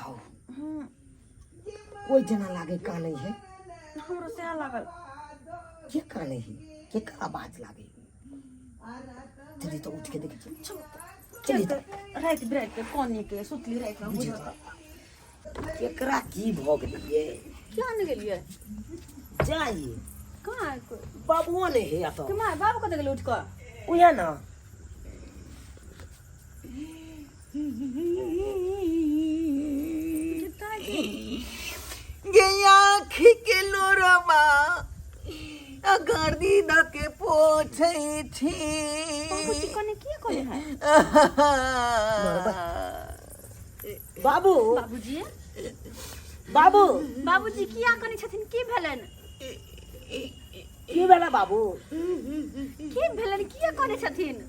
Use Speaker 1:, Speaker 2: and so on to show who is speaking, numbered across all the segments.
Speaker 1: आओ कोई जना लागे काने है
Speaker 2: हमरो से लागल
Speaker 1: के काने है के का आवाज लागे चली तो उठ के देख
Speaker 2: चल तो रात ब्रेड पे कोनी के सुतली रात में बुझा
Speaker 1: केकरा की भोग लिए
Speaker 2: क्या न गेलिए
Speaker 1: जाइए
Speaker 2: कहां
Speaker 1: बाबुओ ने है या तो
Speaker 2: के माय बाबू कत गेल उठ के
Speaker 1: उया ना ये आँखी के लोरवा गर्दी धके पोछे छी
Speaker 2: बाबू कने की करे है
Speaker 1: बाबू
Speaker 2: बाबूजी
Speaker 1: बाबू
Speaker 2: बाबूजी किया कने छथिन की भेलन
Speaker 1: की भेला बाबू
Speaker 2: की भेलन किया कने छथिन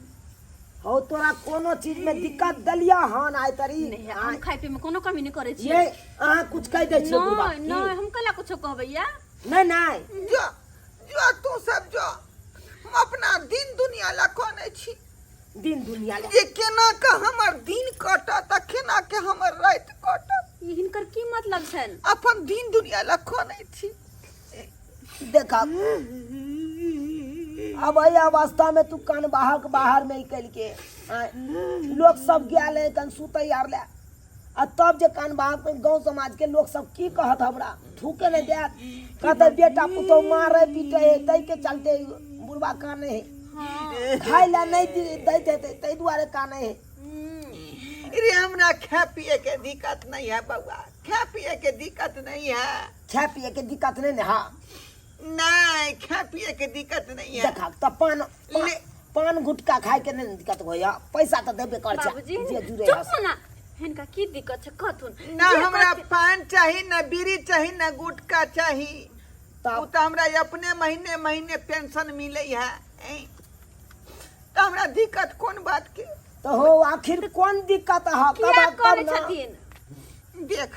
Speaker 1: हो तोरा कोनो चीज में दिक्कत दलिया हन आय तरी
Speaker 2: नहीं हम खाइ पे में कोनो कमी नहीं करे छी
Speaker 1: ये अहाँ कुछ कह दे छियै बुढ़बा
Speaker 2: नहीं नहीं हम कला कुछ कहबैया
Speaker 1: नहीं नहीं
Speaker 3: जो जो तू सब जो हम अपना दिन दुनिया ला कोने छी
Speaker 1: दिन दुनिया ले
Speaker 3: ये केना का हमर दिन कटत केना के हमर रात कटत
Speaker 2: हिनकर की मतलब छन
Speaker 3: अपन दिन दुनिया ला कोने छी
Speaker 1: देखा अब आई अवस्था में तू कान बाहर में निकल के लोग सब गया ले कन सुते यार ले आ तब जे कान बाहर में गांव समाज के लोग सब की कहत हमरा थूके नहीं देत कहते बेटा पुतो मारे पीटे है तई के चलते बुढ़वा काने है
Speaker 2: हां
Speaker 1: खाई ला नहीं दे देते तई दुआरे काने है
Speaker 3: रे हमरा खा पिए के दिक्कत नहीं है बउआ खा पिए के दिक्कत नहीं है
Speaker 1: खा पिए के दिक्कत नहीं है हाँ
Speaker 3: नहीं खा पिए के दिक्कत नहीं है
Speaker 1: देखा तो पान गुटका खाए के नहीं दिक्कत होया पैसा तो देबे कर
Speaker 2: बाबूजी
Speaker 1: जे जुड़े
Speaker 2: चुप ना हिनका की दिक्कत छ कथुन
Speaker 3: ना हमरा पान चाहिए ना बीड़ी चाहिए ना गुटखा चाहिए
Speaker 1: तब
Speaker 3: तो हमरा अपने महीने महीने पेंशन मिले है तो हमरा दिक्कत कौन बात के
Speaker 1: तो हो आखिर कौन दिक्कत है
Speaker 2: किया
Speaker 1: कब
Speaker 2: करे
Speaker 1: ना
Speaker 2: छथिन
Speaker 3: देख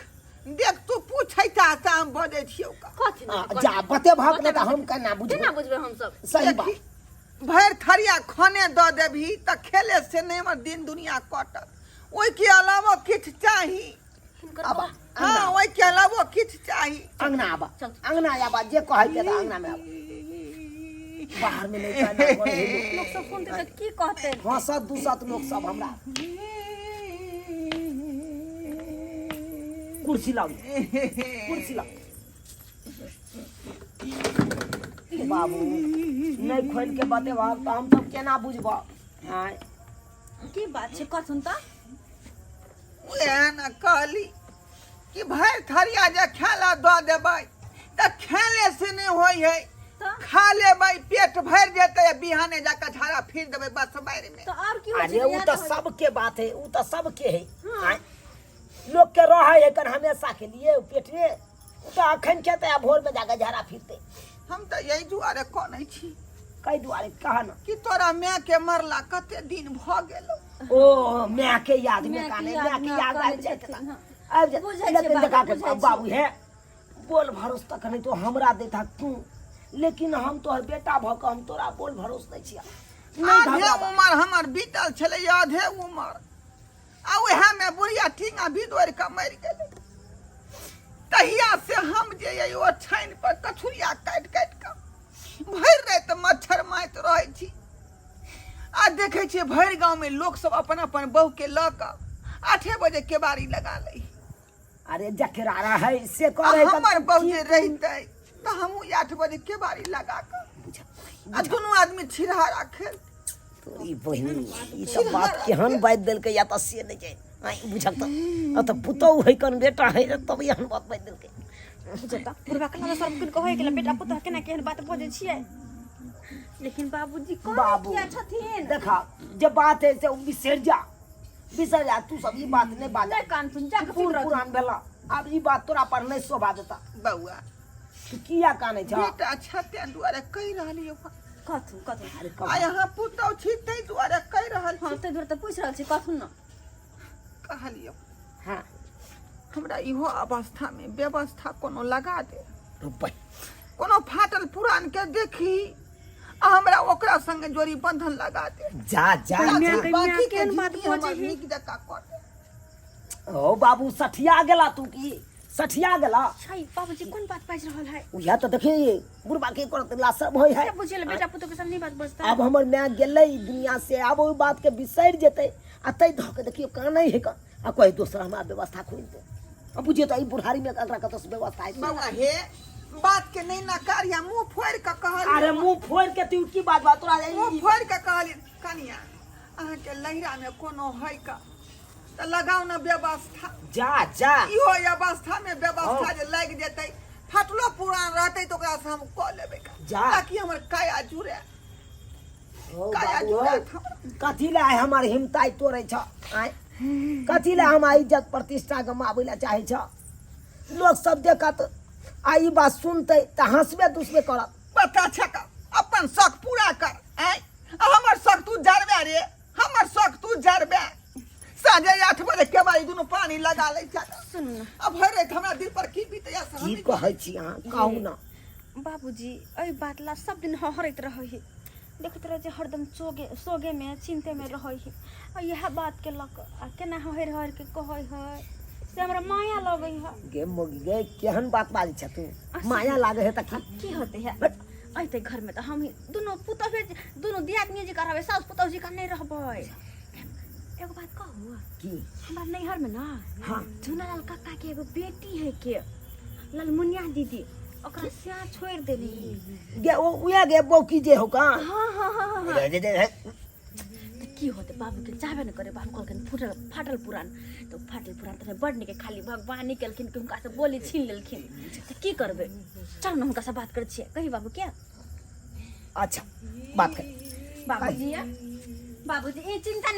Speaker 3: देख तू पूछै ता हम बोले छियौ का
Speaker 2: कथि
Speaker 1: जा बते भाग ने तो हम कहना बुझ
Speaker 2: केना बुझबे हम सब
Speaker 1: सही बात
Speaker 3: भर थरिया खाने द देभी त खेले से नहीं हमर दिन दुनिया कटत ओइ के अलावा किछ चाही
Speaker 2: हिनकर
Speaker 1: अब
Speaker 3: हां ओइ के अलावा किछ चाही
Speaker 1: अंगना आबा अंगना आबा जे कहे के तो अंगना में आबा बाहर में नहीं कहना पड़े
Speaker 2: लोग सब सुनते त की कहते
Speaker 1: हां सब दूसत लोग सब हमरा कुर्सी लाओ कुर्सी लाओ बाबू नहीं खोल के बते भाग तो हम सब केना बुझबो हां
Speaker 2: की बात छै कथुन त
Speaker 3: ओए ना कहली कि भर थरिया जे खेला द देबै त खेले से नहीं होई है
Speaker 2: त
Speaker 3: खा लेबै पेट भर जेतै बिहाने जाके झाड़ा फिर देबै बस बाहर में
Speaker 2: तो और की
Speaker 1: अरे वो तो सबके बात है वो तो सबके है हाँ। लोग के रहे है कर हमेशा के लिए पेट में तो अखन खेते भोर में जाकर झाड़ा फिरते
Speaker 3: हम तो यही दुआरे कहने छी
Speaker 1: कई दुआरे कहा ना
Speaker 3: कि तोरा माय के मरला कते दिन भ गेलो
Speaker 1: ओ मैं के याद में
Speaker 2: मैं
Speaker 1: काने
Speaker 2: के
Speaker 1: मैं के याद
Speaker 2: काने
Speaker 1: आ जाए
Speaker 2: छथिन, हाँ।
Speaker 1: अब
Speaker 2: बुझै
Speaker 1: लेकिन
Speaker 2: छियै
Speaker 1: देखा के
Speaker 2: बुझै
Speaker 1: बाबू है बोल भरोस तक नहीं तो हमरा देता तू लेकिन हम तोहर बेटा भ के हम तोरा बोल भरोस नहीं छिया नहीं
Speaker 3: आधे
Speaker 1: घबराबा
Speaker 3: उमर हमर बीतल छले आधे उमर आ उहे में बुढ़िया ठींगा भी दौड़ के मर गेलै तहिया से हम जे ये ओ छाइन पर कछुरिया काट काट के भर रात मच्छर मारत रहे छी आ देखे छी भर गांव में लोग सब अपन अपन बहू के ल के 8 बजे केबाड़ी लगा लै
Speaker 1: अरे जकरा रहा है से
Speaker 3: आ
Speaker 1: करे
Speaker 3: हमर बहू जे रहितै त हमहू 8 बजे केबाड़ी लगा के आ दोनों आदमी छिरहारा खेल
Speaker 1: तोरी बहिनी ई सब बात केहन बात देल के या त से नहीं जाए आई बुझक त पुतौ है कन बेटा है तब एहन बात बात देल के
Speaker 2: बुझता बुढ़वा कला सब कुन कहै गेल बेटा पुतह केना केहन बात बजै छियै लेकिन बाबूजी कह
Speaker 1: बाबू
Speaker 2: किया छथिन
Speaker 1: देखा जब बात है से बिसर जा तू सब ई बात नहीं बात
Speaker 2: नहीं कान सुन जा
Speaker 1: पुरान भेला अब ई बात तोरा पर नहीं शोभा देता
Speaker 3: बउआ
Speaker 1: तू किया काने छ
Speaker 3: बेटा छते दुआरे कहि रहलियो
Speaker 2: कथु कथु
Speaker 1: अरे
Speaker 3: आ
Speaker 1: कब
Speaker 3: यहाँ पुतौ छी तै दुआरे कहि रहल
Speaker 2: हां
Speaker 3: छी
Speaker 2: ते दूर त पूछ रहल छी कथु न
Speaker 3: कहलियो
Speaker 1: हां
Speaker 3: हमरा इहो अवस्था में व्यवस्था कोनो लगा दे
Speaker 1: रुपए
Speaker 3: कोनो फाटल पुरान के देखी आ हमरा ओकरा संगे जोड़ी बंधन लगा दे
Speaker 1: जा जा
Speaker 2: मैं
Speaker 1: जा।
Speaker 2: कहीं
Speaker 3: बाकी के
Speaker 2: केहन बात
Speaker 3: जिंदगी हमर
Speaker 2: बजै है?
Speaker 3: नीक जका कर दे
Speaker 1: ओ बाबू सठिया गेला तू की सठिया गेला
Speaker 2: छै बाबूजी कोन बात बाज रहल है
Speaker 1: उहे तो देखिए बुढ़बा के करत ला सब होय है
Speaker 2: बुझिए बेटा पुतो के सामने बात बजता
Speaker 1: अब हमर माय गेलै दुनिया से अब ओइ बात के बिसर जेतै आ तै धऽ के देखियो कानै है का आ कोई दूसरा हमरा व्यवस्था खोल दे अब बुझिए तो ई बुढ़ारी में एकरा कतौ से व्यवस्था है
Speaker 3: बउआ हे बात के नहीं नकार या मुंह फोड़ के कहल
Speaker 1: अरे मुंह फोड़ के तू की बात बात तोरा
Speaker 3: मुंह फोड़ के कहल कनिया अहाँ के लहरा में कोनो है का त लगाउ ना व्यवस्था
Speaker 1: जा जा
Speaker 3: इहो व्यवस्था में व्यवस्था जे लग जेतै फटलो पुरान रहतै तो ओकरा से हम क लेबै
Speaker 1: जा।
Speaker 3: ताकि हमर काया जुड़े
Speaker 1: ओ
Speaker 3: काया
Speaker 1: बाबू
Speaker 3: जुड़े
Speaker 1: कथी ले आय हमर हिम्मताई तोड़ै छ आय कथी ले हम इज्जत प्रतिष्ठा गमाबै ला चाहै छ लोग सब देखत आ ई बात सुनतै त हंसबे दुसबे करत
Speaker 3: बता छका अपन शौक पूरा कर आय हमर शौक तू जरबे रे हमर शौक तू जरबे साँझे 8 बजे के बारी दुनू पानी लगा लै छका
Speaker 2: सुन न
Speaker 3: अब भर रात हमरा दिल पर की बीतैया से
Speaker 1: की
Speaker 3: हम
Speaker 1: कहै छी अहाँ कहू ना
Speaker 2: बाबूजी एहि बात ला सब दिन हहरैत रहै है देखैत रहे जे हरदम सोगे में चिंते में रहै है आ यह बात के लक आ केना हहर हहर के कहै है से हमरा माया लगै है
Speaker 1: गे मोगी गे केहन बात बाजै छ तू माया लागे है त
Speaker 2: की होते है ऐते घर में तो हम ही दोनों पुतौह दोनों दियादनी जी करबै सास पुतौह जी का नहीं रहबै एगो बात कहू
Speaker 1: की
Speaker 2: हमार नैहर में ना
Speaker 1: हाँ
Speaker 2: झुनालाल काका के एगो बेटी है के ललमुनिया दीदी ओकरा स्या छोड़ देली
Speaker 1: गे ओ उया गे बौकी जे हो का
Speaker 2: हाँ हाँ हाँ हाँ
Speaker 1: रे रे रे
Speaker 2: तो की होते बाबू के चाहबे न करे बाबू कहलखिन फाटल पुरान तो फाटल पुरान तो बड़ निके खाली भगवान निकलखिन कि हुनका से बोली छीन लेलखिन तो की करबे चल न हुनका से बात कर छिए कही बाबू क्या
Speaker 1: अच्छा बात कर
Speaker 2: बाबूजी ये चिंता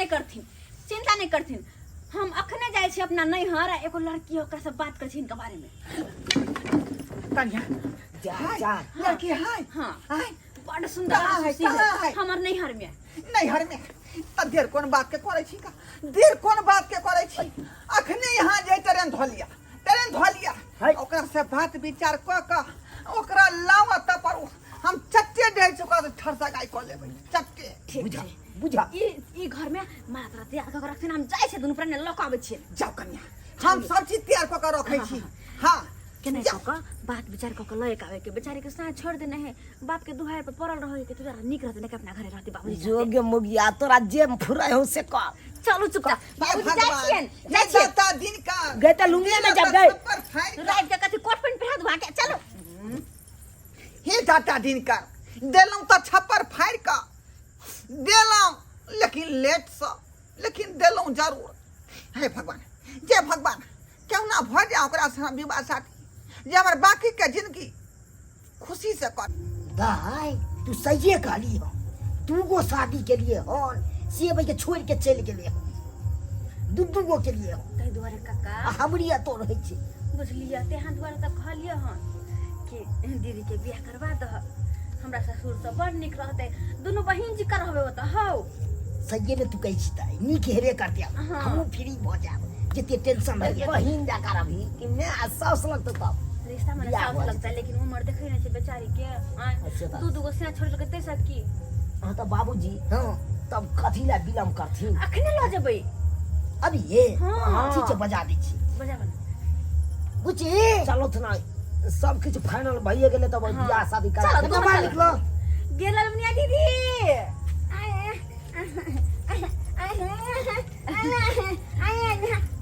Speaker 2: नहीं करथिन हम अखने जाय छी अपना नैहर आ एगो लड़की ओकरा से बात कर छी इनके बारे में
Speaker 3: कन्या
Speaker 1: जा जा
Speaker 3: लड़की है
Speaker 2: हाँ
Speaker 3: हाय
Speaker 2: बड़ सुंदर
Speaker 3: कहाँ है,
Speaker 2: सुशील
Speaker 3: कहाँ है?
Speaker 2: हमर नैहर में
Speaker 3: नैहर में त देर कोन बात के करे छी का देर कोन बात के करे छी अखने यहाँ जे ट्रेन धोलिया
Speaker 1: है।
Speaker 3: ओकरा से बात विचार क ओकरा लावत पर हम चट्टे दे चुका से ठरसा गाय को लेबै चट्टे
Speaker 2: ठीक
Speaker 1: बुझा
Speaker 2: छै
Speaker 1: बुझा
Speaker 2: ई घर में मारा तोरा तैयार कऽ के रखथिन हम जाय छै दुनू प्राणी लऽ कऽ आबै छियै
Speaker 3: जाओ कन्या हम सब चीज तैयार क रखै छी हां
Speaker 2: केना कऽ के बात विचार कऽ के लए के आवे के बेचारी के साथ छोड़ देने है बाप के दुहाई पर पड़ल रहे के तोरा निक रहते ने के अपना घरे रहती बाबूजी
Speaker 1: जोगे मुगिया तोरा जे फुराय हो से कर
Speaker 2: चलू चुपचाप बाबूजी जाय छियन
Speaker 3: जाय दाता दिन का
Speaker 1: गए त लुंगिया में जब गए
Speaker 2: रात के कथि कोट पैंट पहिरा दुआ के चलो
Speaker 3: हे दाता दिन का देलौं त छप्पर फाड़ का देलौं लेकिन लेट से लेकिन देलौं जरूर हे भगवान जे भगवान क्यों ना भ जाए ओकरा से हम विवाह साथी जे हमर बाकी के जिंदगी खुशी से कर
Speaker 1: दाई तू सही कहली हो तू गो शादी के लिए हो से भाई के छोड़ के चल गेले हो दू गो के लिए हो
Speaker 2: तै दुआरे काका
Speaker 1: हमरी तो रहे छी
Speaker 2: बुझलिया ते हाथ दुआरे तब कहलिए हन कि दीदी के बियाह करवा दह हमरा ससुर से बड़ निक रहते दोनों बहिन जी करबे ओत हौ
Speaker 1: सही ने तू कही छी नीक हेरे कर दिया
Speaker 2: हाँ।
Speaker 1: हम फ्री हो जाब जते टेंशन रह बहिन जा कर अभी कि मैं सास लगत तब
Speaker 2: रिश्ता में
Speaker 1: बियाह
Speaker 2: सास
Speaker 1: हुआ
Speaker 2: लगता है लेकिन उम्र देखे नहीं छे बेचारी के
Speaker 1: अच्छा बात।
Speaker 2: दू गो से छोड़ के ते साथ की
Speaker 1: हां तो बाबूजी हां तब कथी ला बिलम करथिन
Speaker 2: अखने ल जेबै
Speaker 1: अभी ये
Speaker 2: हाँ।
Speaker 1: ठीक है बजा दी छी
Speaker 2: बजा
Speaker 1: बुची चलो तना सब कुछ फाइनल भइए गेले तब
Speaker 2: हाँ।
Speaker 1: बियाह शादी
Speaker 2: चलो,
Speaker 1: करा
Speaker 2: दोनों
Speaker 1: के
Speaker 2: चलो।
Speaker 1: निकलो
Speaker 2: गेलल मुनिया दीदी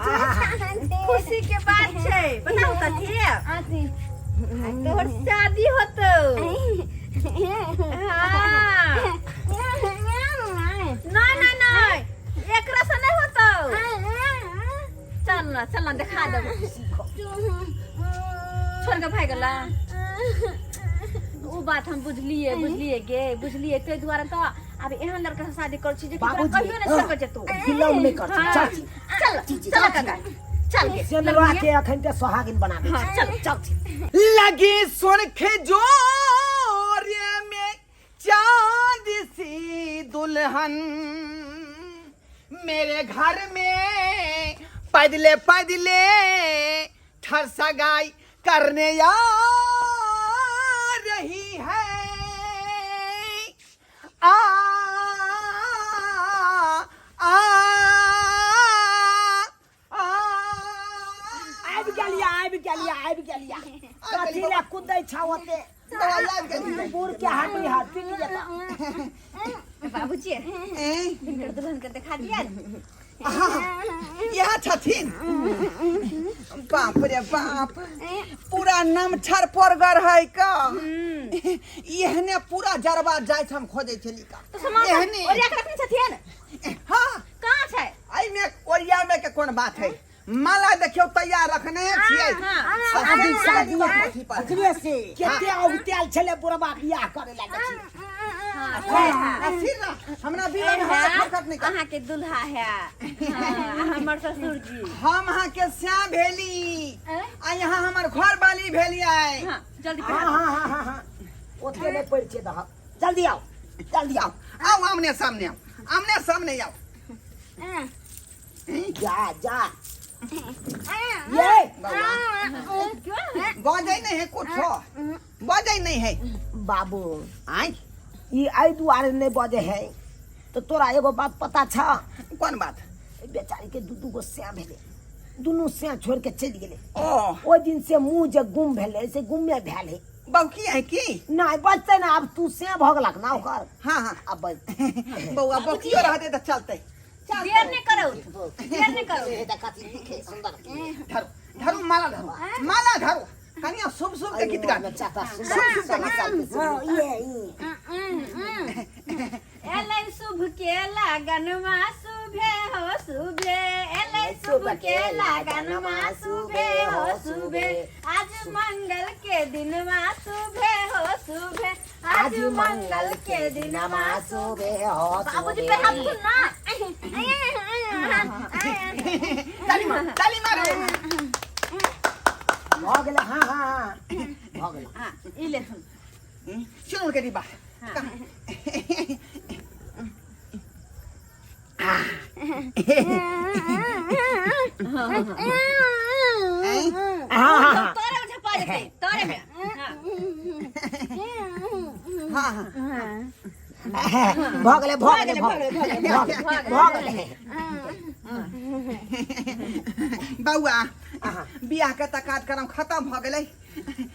Speaker 2: खुशी के बात छै बताऊ कथी तोहर शादी होतो नहीं नहीं एकरा से नहीं होतो चल ना दिखा दो छोड़ के भाग गला वो बात हम बुझलिए ते द्वारा तो अब एहन लड़का से शादी कर छी जे तोरा कहियो नहीं छोड़ के तू
Speaker 1: बिलम नहीं कर चल
Speaker 2: चल काका चल के
Speaker 1: सेनवा के अखन ते सोहागिन बना दे
Speaker 2: हाँ, चल।
Speaker 1: चल
Speaker 3: लगी सुर्ख जोरे में चांद सी दुल्हन मेरे घर में पैदले पैदले ठर सगाई करने आ रही है आ आ आ
Speaker 1: गेलिया कथी ला कुदै छावते
Speaker 3: दवा लाग गेली
Speaker 1: बूढ़ के हाथी हाथ पिट जेता
Speaker 2: बाबूजी इनकर दुल्हन के दिखा दिया
Speaker 3: यहाँ छथिन बाप रे बाप पूरा नमछर परगर है का एहने पूरा जरबा जाय हम खोजे छली का
Speaker 2: तो सामान
Speaker 3: एहने
Speaker 2: ओरिया के रखने छथिन
Speaker 3: हां
Speaker 2: कहां छै
Speaker 3: आई में ओरिया में के कोन बात है माला देखियो तैयार रखने छियै
Speaker 1: शादी शादी ओकरे से केते औतेल छले बुढ़वा बियाह करे लागे छी
Speaker 3: हमरा बिना में हाथ फकट नहीं
Speaker 2: अहाँ के दुल्हा है हमर ससुर जी
Speaker 3: हम अहाँ के श्याम भेली आ यहाँ हमर घर वाली भेली आए
Speaker 2: हां जल्दी
Speaker 1: हां ओते नहीं पड़ छे द जल्दी आओ
Speaker 3: आओ आमने सामने आओ
Speaker 1: जा ये
Speaker 3: बजै नहीं है कुछ बजै नहीं है
Speaker 1: बाबू
Speaker 3: आई
Speaker 1: आई दुआरे नहीं बजे है तो तोरा एगो बात पता छ
Speaker 3: कौन बात
Speaker 1: बेचारी के दू गो स्या भेले दुनू स्या छोड़ के चल गेले
Speaker 3: ओ
Speaker 1: दिन से मुंह जे गुम भेले से गुमे भेल है
Speaker 3: बौकी है की
Speaker 1: नहीं बचते ना अब तू स्या भगलक ना ओकर
Speaker 3: हाँ
Speaker 1: अब बच
Speaker 3: बौआ बौकियो रहते तो चलते
Speaker 2: देर नहीं करो
Speaker 3: धरू माला धरू कनिया शुभ शुभ के गीत गाना
Speaker 1: चाहता
Speaker 2: एलै शुभ के लगन मा शुभे हो शुभे एलै शुभ के लगन मा शुभे हो शुभे आज मंगल के दिन मा शुभे हो शुभे आज मंगल के दिन मा
Speaker 1: शुभे हो
Speaker 2: बाबूजी पे हाथ ना
Speaker 3: ताली मारो
Speaker 1: भ गेले हां भ गेले
Speaker 2: हां ई ले
Speaker 3: सुन के डिब्बा
Speaker 2: तोरे में झपा देते तोरे में
Speaker 3: हां
Speaker 1: भ गेले
Speaker 3: बौआ बियाह के त कार्यक्रम खत्म भ गेलै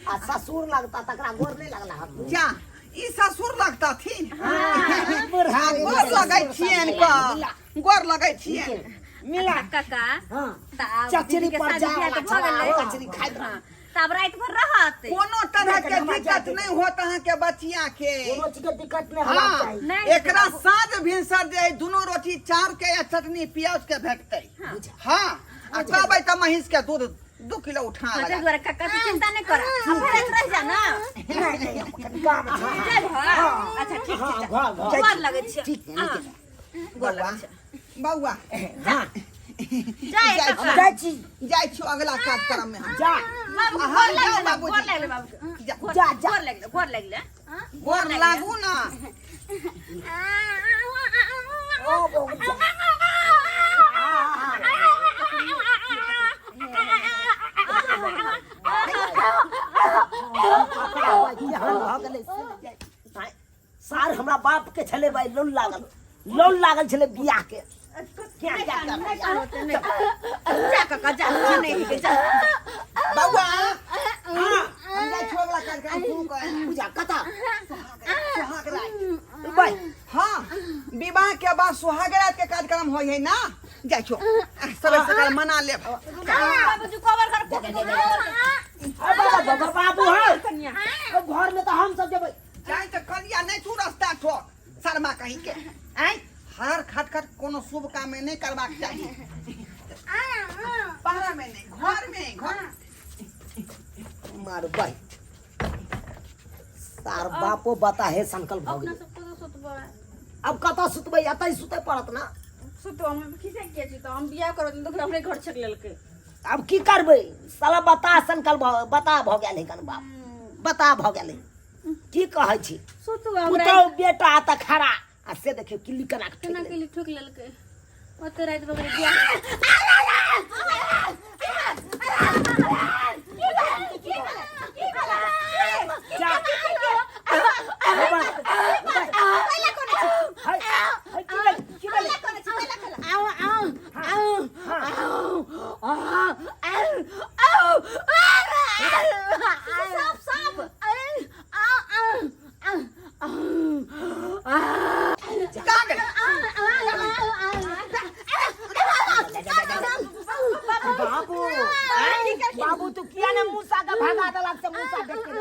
Speaker 1: आ ससुर लगता तकरा गोर नहीं लगला
Speaker 3: जा ई ससुर लगता थी
Speaker 1: बुढ़ा
Speaker 3: गोर लगै छियन का गोर लगै छियन
Speaker 1: मिला
Speaker 2: काका
Speaker 1: हां
Speaker 2: ताब
Speaker 1: चचरी
Speaker 2: के
Speaker 1: पर
Speaker 2: शादी
Speaker 1: जा
Speaker 2: के भ गेलै
Speaker 1: कचरी खाइत रह
Speaker 2: तब रात भर रहत
Speaker 3: कोनो तरह के दिक्कत नहीं होत अहाँ के बचिया के
Speaker 1: कोनो चीज के दिक्कत नहीं होना
Speaker 3: हाँ
Speaker 1: चाहिए
Speaker 3: एकरा साँझ भिनसर दे दुनो रोटी चार के या चटनी प्याज के भेटतै हाँ आ कहबै त महिष के दूध 2 किलो उठा
Speaker 2: हां
Speaker 3: लगा
Speaker 2: द्वारा काका तू चिंता नहीं कर हम रहत रह जा ना
Speaker 1: काम
Speaker 2: अच्छा ठीक छै गोर लगै छै
Speaker 1: ठीक
Speaker 2: गोर लगै छै
Speaker 3: बौआ
Speaker 1: हां
Speaker 2: जाए काका
Speaker 3: जाइ छी अगला कार्यक्रम में हम
Speaker 1: जा
Speaker 2: बाबू गोर लगले बाबू
Speaker 1: जा
Speaker 2: गोर लगले
Speaker 3: गोर लागू ना
Speaker 1: ओ बबू सार हमरा बाप के छले भाई लोन लागल छले बियाह के क्या
Speaker 2: जा काका जा नहीं के जा
Speaker 3: बौआ हम जाइ छी अगला कार्यक्रम शुरू कर
Speaker 1: पूजा कथा
Speaker 3: सुहाग रात
Speaker 1: भाई
Speaker 3: हाँ विवाह के बाद सुहाग रात के कार्यक्रम होय है ना जाइ छो सबे सकाल मना ले
Speaker 2: बाबूजी कवर कर
Speaker 1: बाबा बाबू है घर में तो हम सब जब
Speaker 3: जाय त कलिया नहीं छू रास्ता ठोक शर्मा कहीं के आई हर खटखट कोनो शुभ काम में नहीं करबाक चाहिए पहरा में नहीं घर
Speaker 1: मार भाई तार बापो बता है संकल्प हो गई अब कता सुतबै अतै सुते पड़त ना
Speaker 2: सुतो हम किसे के छी तो हम बियाह करत तो हमरे घर छक लेलके
Speaker 1: अब की करबै साला बता संकल्प बता भ गेल है कन बाप बता भ गेल की कहै छी
Speaker 2: सुतो
Speaker 1: पुतौ बेटा त खड़ा आ से देखियो किल्ली कना के
Speaker 2: केना के लिए ठोक लेलके ओते रात बगैर बियाह
Speaker 1: बाबू बाबू तू किया ने मूसा का भगा दलक से मूसा देख के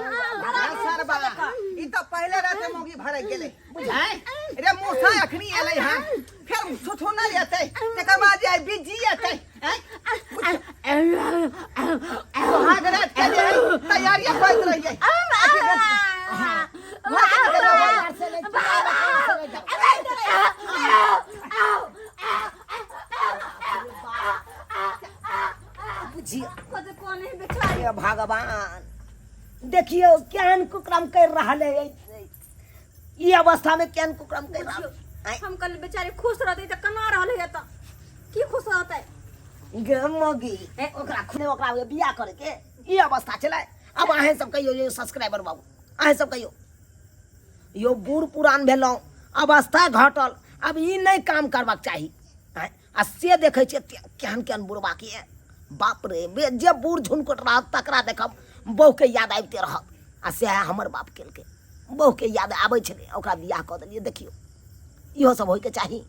Speaker 3: सर बा ई तो पहले रहते मोगी भरे गेले बुझाय रे मूसा अखनी एले हां फिर सुथु न लेते तकर बाद जाय बिजी आते हां करे तैयारी होइत रहिए
Speaker 1: बुझिए भगवान देखियो केहन कुक्रम कर रहा है ये अवस्था में केहन कुक्रम कर रहा
Speaker 2: हम कल बेचारे खुश रहते त कना रहले है त की खुश रहते
Speaker 1: गमगी ओकरा खुने ओकरा बियाह करे के ये अवस्था चले अब आहे सब कहियो ये सब्सक्राइबर बाबू आहे सब कहियो यो बूढ़ पुरान भेलौ अवस्था घटल अब ई नहीं काम करबाक चाही आ से देखे छे केहन केहन बुढ़बा के बाप रे बे जे बूढ़ झुनकुट रह तकरा देखब बहु के याद आबिते रहत आ से हमर बाप केलके बहु के याद आबै छले ओकरा बियाह क देलिए देखियो इहो सब होय के चाही